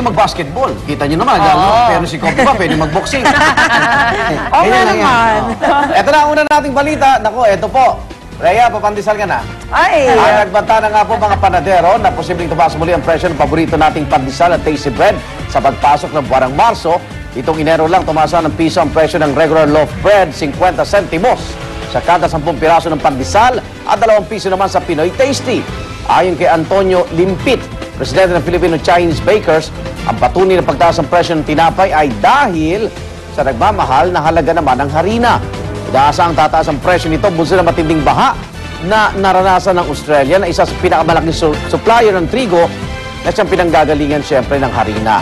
mag-basketball. Kita nyo naman, pero si Kobe pa, pwede mag-boxing. Oo naman. Ito na ang una nating balita. Naku, ito po. Rhea, papandisal ka na. Ay! Nagbanta na nga po mga panadero na posibleng tumaas muli ang presyo ng paborito nating pandesal at tasty bread sa pagpasok ng buwan ng Marso. Itong Enero lang tumasa ng piso ang presyo ng regular loaf bread, 50 centimos sa kada 10 piraso ng pandesal at 2 piso naman sa Pinoy Tasty. Ayon kay Antonio Limpit, presidente ng Filipino-Chinese Bakers, ang patuloy na pagtaas ng presyo ng tinapay ay dahil sa nagmamahal na halaga naman ng harina. Inaasang tataas ang presyo nito bunso ng matinding baha na naranasan ng Australia na isa sa pinakamalaking supplier ng trigo na siyang pinanggagalingan siyempre ng harina.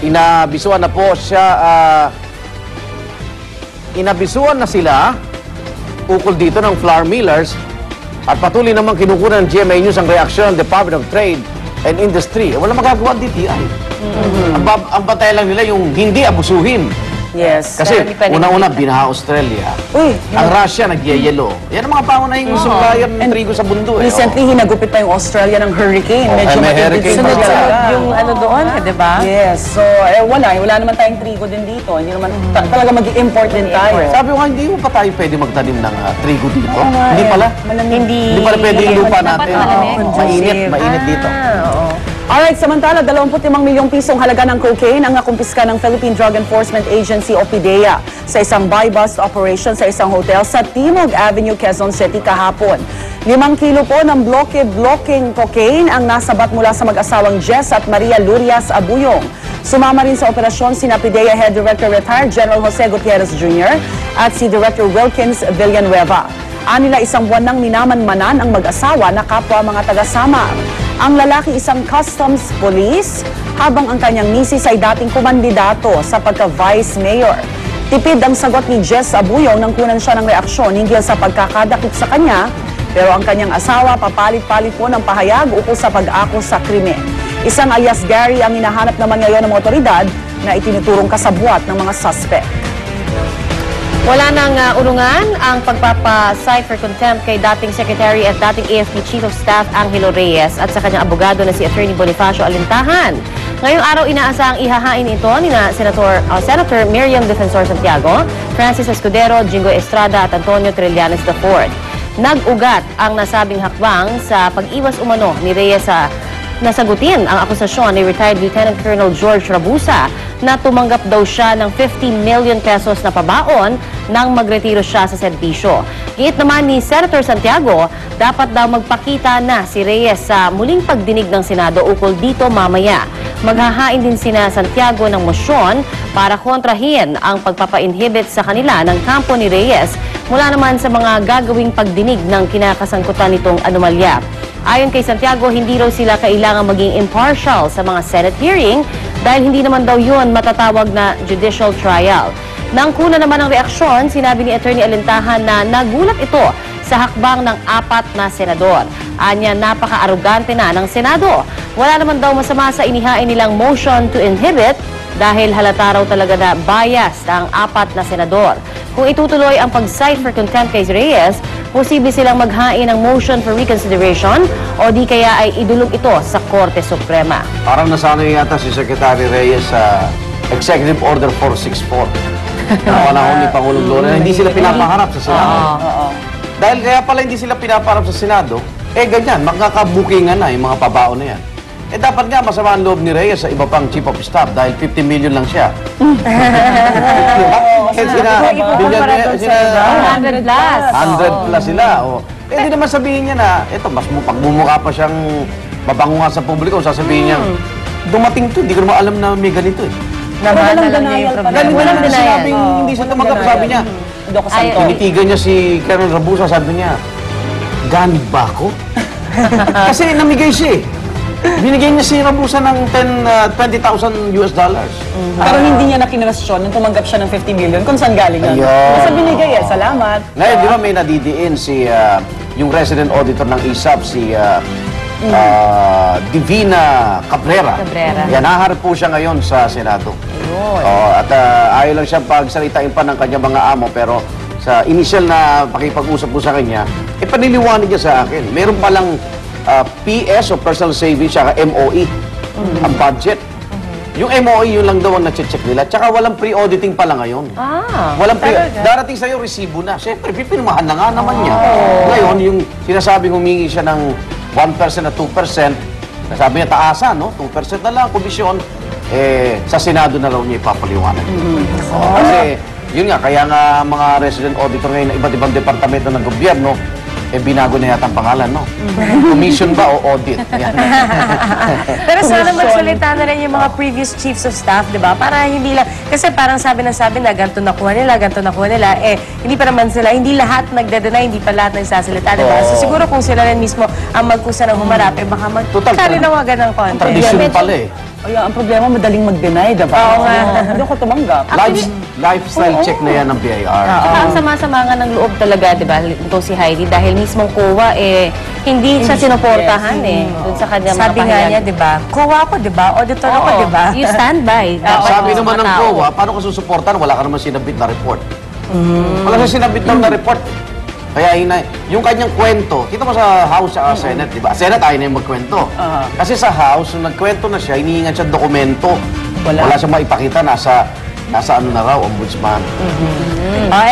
Inabisuan na po siya, inabisuan na sila ukol dito ng flour millers at patuloy namang kinukunan ng GMA News ang reaksyon ng Department of Trade and Industry. Wala magagawa ang DTI. Ang batay lang nila yung hindi abusuhin. Yes. Kasi una-una, binaha Australia. Uy, ang Russia, nagyayelo. Yan ang mga pangunahing supplier ng trigo sa mundo. Recently, hinagupit pa yung Australia ng hurricane. Medyo may hurricane pa sunod-sunod yung ano doon, di ba? Yes. So, wala naman tayong trigo din dito. Hindi naman talaga mag-import din tayo. Sabi ko nga, hindi mo pa tayo pwede magtanim ng trigo dito. Hindi pala. Hindi pala pwede yung lupa natin. malamig. Mainit dito. Alright, samantala, 25 milyong pisong halaga ng cocaine ang nakumpiska ng Philippine Drug Enforcement Agency o PDEA sa isang buy-bust operation sa isang hotel sa Timog Avenue, Quezon City kahapon. 5 kilo po ng blocking cocaine ang nasabat mula sa mag-asawang Jess at Maria Lurias Abuyong. Sumama rin sa operasyon sina PDEA Head Director Retired General Jose Gutierrez Jr. at si Director Wilkins Villanueva. Anila 1 buwan nang minamanmanan ang mag-asawa na kapwa mga taga-Samar. Ang lalaki isang customs police habang ang kanyang misis ay dating kumandidato sa pagka-vice mayor. Tipid ang sagot ni Jess Abuyong nang kunan siya ng reaksyon hinggil sa pagkakadakip sa kanya, pero ang kanyang asawa papalit-palit po ng pahayag ukol sa pag-ako sa krimen. Isang alias Gary ang hinahanap naman ngayon ng otoridad na itinuturong kasabwat ng mga suspect. Wala nang ulungan ang pagpapa-cite for contempt kay dating Secretary at dating AFP Chief of Staff Angelo Reyes at sa kanyang abogado na si Attorney Bonifacio Alintahan. Ngayong araw inaasahang ihahain ito ni Senator Miriam Defensor Santiago, Francis Escudero, Jingo Estrada at Antonio Trillanes IV. Nag-ugat ang nasabing hakbang sa pag-iwas umano ni Reyes sa nasagutin ang akusasyon ni retired Lieutenant Colonel George Rabusa na tumanggap daw siya ng 50 million pesos na pabaon nang magretiro siya sa serbisyo. Giit naman ni Senator Santiago, dapat daw magpakita na si Reyes sa muling pagdinig ng Senado ukol dito mamaya. Maghahain din sina Santiago ng mosyon para kontrahin ang pagpapa-inhibit sa kanila ng kampo ni Reyes mula naman sa mga gagawing pagdinig ng kinakasangkutan nitong anomalya. Ayon kay Santiago, hindi raw sila kailangan maging impartial sa mga Senate hearing dahil hindi naman daw yun matatawag na judicial trial. Nang kuna naman ang reaksyon, sinabi ni Attorney Alintahan na nagulat ito sa hakbang ng 4 na senador. Anya, napaka-arugante na ng Senado. Wala naman daw masama sa inihain nilang motion to inhibit dahil halata raw talaga na bias ang 4 na senador. Kung itutuloy ang pag-cite for contempt kay Reyes, posible silang maghain ng motion for reconsideration o di kaya ay idulog ito sa Korte Suprema. Parang nasanay yata si Secretary Reyes sa Executive Order 464. Napanahon ni Pangulong Gloria, hindi sila pinapaharap sa Senado. Dahil kaya pala hindi sila pinapaharap sa Senado, ganyan, magkakabukingan na yung mga pabaon na yan. Dapat nga masama ang loob ni Reyes sa iba pang Chief of Staff dahil 50 million lang siya. 100 plus sila. Hindi naman sabihin niya na, ito, mas pagmumukha pa siyang mabango nga sa publiko, sasabihin niya, dumating to, hindi ko naman alam na may ganito eh. Walang denial pa. Walang denial. Hindi siya tumanggap, sabi niya. Tinitigan niya si Colonel Rabusa, sabi niya, ganib ba ako? Kasi namigay siya eh. Binigay niya si Rabusa ng $20,000 US. Pero hindi niya nakinwestiyon nung tumanggap siya ng 50 million kung saan galing yan. Basta binigay salamat. Ngayon, di ba may nadidiin si yung resident auditor ng ISAP, si Divina Cabrera. Yan, naharap po siya ngayon sa Senado. At ayaw lang siya pagsalitain pa ng kanyang mga amo, pero sa initial na pakipag-usap po sa kanya, paniliwanag niya sa akin. Meron palang PS o personal savings, saka MOE. ang budget. Yung MOE, yun lang daw ang nag-check nila. Tsaka walang pre-auditing pala ngayon. Walang darating sa'yo, resibo na. Siyempre, pipirmahan na nga naman niya. Ngayon, yung sinasabing humingi siya ng 1% na 2%, nasabi niya taasan, no? 2% na lang, komisyon, sa Senado na raw niya ipapaliwanag. Kasi, yun nga, kaya nga mga resident auditor ngayon ng iba't ibang departamento ng gobyerno, binago na yata ang pangalan, no? Commission ba o audit? Yan. Pero sana magsalita na rin yung mga previous chiefs of staff, di ba? Para hindi lang, kasi parang sabi na ganito nakuha nila, hindi pa naman sila, hindi lahat nagde-deny, hindi pa lahat nagsasalita, di ba? So siguro kung sila rin mismo ang magkusa ng humarap, baka magkalinawagan ng konti. Tradisyon pala eh. Ay, ang problema, madaling mag-deny, diba? Oo nga. Hindi ako tumanggap. Lifestyle check na yan ng BIR. Ang sama-sama nga ng loob talaga, di ba? Ito si Heidi, dahil mismong COA, hindi siya sinuportahan dun sa kanya mga Sabi nga niya, di ba? COA ako, di ba? Auditor ako, di ba? You stand by. Sabi naman ng COA, paano ka susuportahan? Wala ka naman sinabit na report. Wala siya sinabit na report. Kaya yung kanyang kwento, kita mo sa House at Senate, di ba? Senate ayaw na yung magkwento. Kasi sa House, nung nagkwento na siya, hinihingan siya dokumento. Wala siyang maipakita, nasa ano na raw, ombudsman.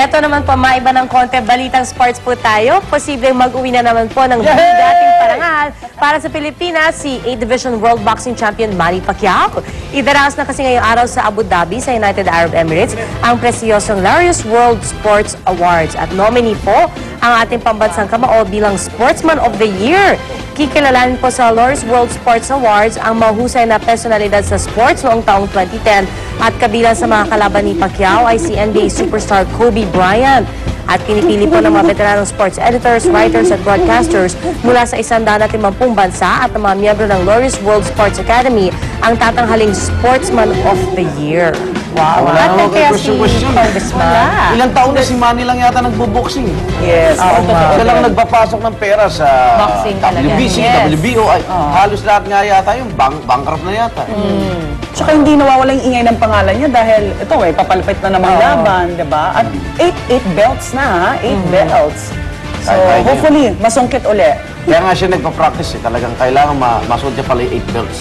Eto naman po, maiba ng konti, balitang sports po tayo. Posibleng mag-uwi na naman po ng dating parangal para sa Pilipinas si 8th Division World Boxing Champion Manny Pacquiao. Idaraos na kasi ngayong araw sa Abu Dhabi sa United Arab Emirates ang prestiyosong Laureus World Sports Awards at nominee po ang ating pambansang kamao bilang Sportsman of the Year. Kikilalanin po sa Laureus World Sports Awards ang mahusay na personalidad sa sports noong taong 2010 at kabilang sa mga kalaban ni Pacquiao ay si NBA superstar Kobe Bryant. At pinipili po ng mga veteranong sports editors, writers at broadcasters mula sa 150 bansa at ang mga miyembro ng Laureus World Sports Academy ang tatanghaling Sportsman of the Year. Wow! Wala At naman kaya kayo question. Ilang taon na si Manny lang yata nagbo-boxing. Yes. Siya lang nagpapasok ng pera sa Boxing talaga. WBC, WBO. Ay, halos lahat nga yata yung bankrupt na yata. Tsaka hindi nawawala yung ingay ng pangalan niya dahil ito papalapit na namang laban, di ba? At 8 belts na, ha? 8 belts. So, Kaya hopefully, masungkit uli. Kaya nga siya nagpa-practice Talagang kailangan masod niya pala yung 8 belts.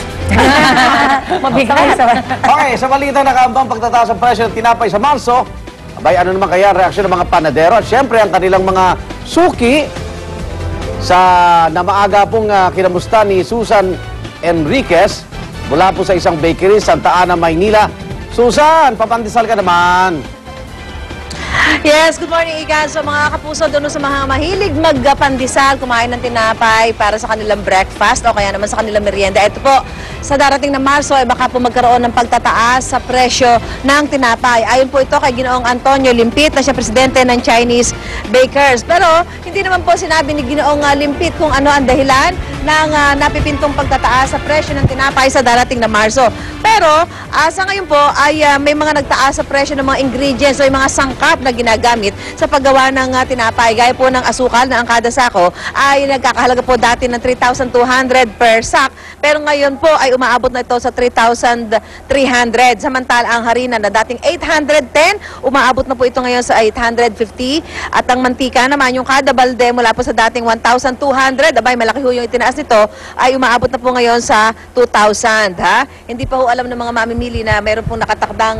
Mabigay sa... Okay, sa balita na kaambang pagtataas ng presyo ng tinapay sa Marso, abay, ano naman kaya ang reaksyon ng mga panadero? At syempre, ang kanilang mga suki na maaga pong kinamusta ni Susan Enriquez mula po sa isang bakery, Santa Ana, Maynila. Susan, papandisal ka naman. Yes, good morning Igan. So mga kapuso, doon sa mga mahilig magpandesal, kumain ng tinapay para sa kanilang breakfast o kaya naman sa kanilang merienda. Ito po, sa darating na Marso ay baka po magkaroon ng pagtataas sa presyo ng tinapay. Ayon po ito kay Ginoong Antonio Limpit na siya presidente ng Chinese Bakers. Pero hindi naman po sinabi ni Ginoong Limpit kung ano ang dahilan ng napipintong pagtataas sa presyo ng tinapay sa darating na Marso. Pero sa ngayon po ay may mga nagtaas sa presyo ng mga ingredients o yung mga sangkap na ginagamit sa paggawa ng tinapay. Gaya po ng asukal na ang kada sako ay nagkakahalaga po dati ng 3,200 per sack. Pero ngayon po ay umaabot na ito sa 3,300. Samantala ang harina na dating 810, umaabot na po ito ngayon sa 850. At ang mantika naman, yung kada balde mula po sa dating 1,200, abay malaki ho yung itinaas nito, ay umaabot na po ngayon sa 2,000. Ha? Hindi pa ho alam ng mga mamimili na meron pong nakatakdang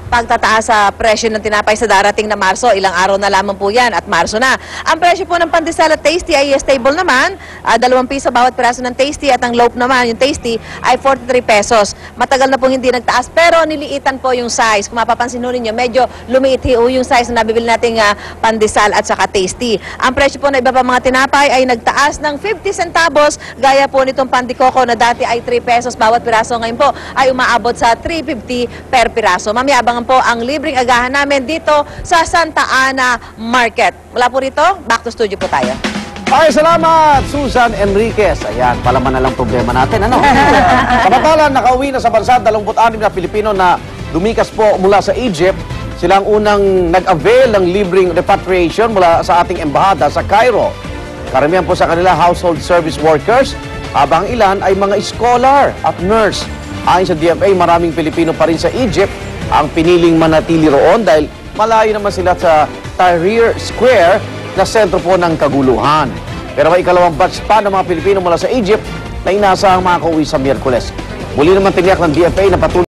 pagtataas sa presyo ng tinapay sa darating na Marso. Ilang araw na lamang po yan at Marso na. Ang presyo po ng pandesal at tasty ay stable naman. 2 piso bawat piraso ng tasty at ang loaf naman, yung tasty, ay 43 pesos. Matagal na pong hindi nagtaas pero niliitan po yung size. Kung mapapansin ho ninyo, medyo lumiit ho yung size na nabibili nating pandesal at saka tasty. Ang presyo po ng iba pa mga tinapay ay nagtaas ng 50 centavos gaya po nitong pandikoko na dati ay 3 pesos bawat piraso. Ngayon po ay umaabot sa 3.50 per piraso. Mamaya abangan po ang libreng agahan namin dito sa Santa Ana Market. Mula po rito, back to studio po tayo. Okay, salamat, Susan Enriquez. Ayan, palaman na lang problema natin, ano? Samantala, nakauwi na sa bansa 26 na Pilipino na lumikas po mula sa Egypt. Sila ang unang nag-avail ng libreng repatriation mula sa ating embahada sa Cairo. Karamihan po sa kanila household service workers, habang ilan ay mga scholar at nurse. Ayon sa DFA, maraming Pilipino pa rin sa Egypt ang piniling manatili roon dahil malayo naman sila sa Tahrir Square na sentro po ng kaguluhan. Pero may ikalawang batch pa ng mga Pilipino mula sa Egypt na inaasahang makakauwi sa Miyerkules. Muli naman tiniyak ng DFA na patuloy